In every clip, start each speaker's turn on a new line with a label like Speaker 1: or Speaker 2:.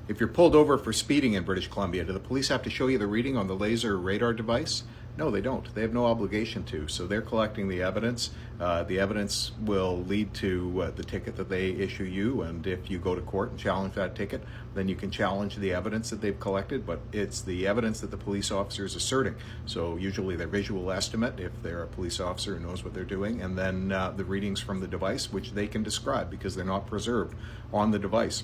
Speaker 1: If you're pulled over for speeding in British Columbia, do the police have to show you the reading on the laser radar device? No, they don't. They have no obligation to. So they're collecting the evidence. The evidence will lead to the ticket that they issue you. And if you go to court and challenge that ticket, then you can challenge the evidence that they've collected. But it's the evidence that the police officer is asserting. So usually their visual estimate, if they're a police officer who knows what they're doing, and then the readings from the device, which they can describe because they're not preserved on the device.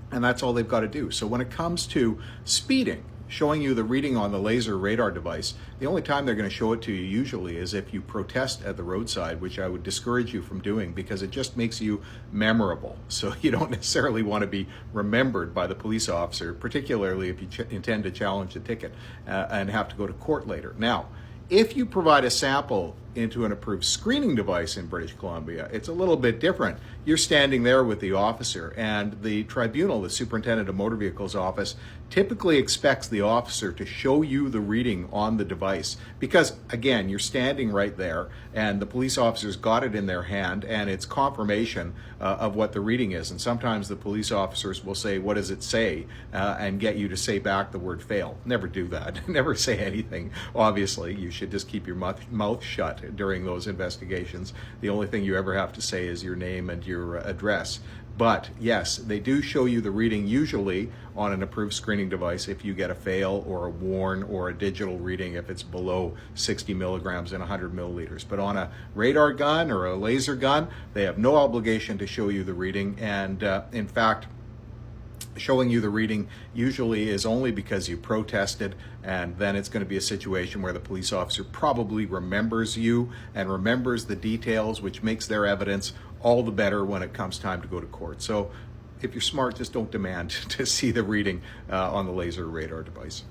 Speaker 1: And that's all they've got to do. So when it comes to speeding, showing you the reading on the laser radar device, the only time they're going to show it to you usually is if you protest at the roadside, which I would discourage you from doing because it just makes you memorable. So you don't necessarily want to be remembered by the police officer, particularly if you intend to challenge the ticket and have to go to court later. Now, if you provide a sample into an approved screening device in British Columbia, it's a little bit different. You're standing there with the officer, and the tribunal, the superintendent of motor vehicles office, typically expects the officer to show you the reading on the device because, again, you're standing right there and the police officer's got it in their hand and it's confirmation of what the reading is. And sometimes the police officers will say, "What does it say?" And get you to say back the word "fail." Never do that. Never say anything. Obviously, you should just keep your mouth shut during those investigations. The only thing you ever have to say is your name and your address. But yes, they do show you the reading usually on an approved screening device if you get a fail or a warn or a digital reading if it's below 60 milligrams in 100 milliliters. But on a radar gun or a laser gun, they have no obligation to show you the reading. And in fact, showing you the reading usually is only because you protested, and then it's going to be a situation where the police officer probably remembers you and remembers the details, which makes their evidence all the better when it comes time to go to court. So if you're smart, just don't demand to see the reading on the laser radar device.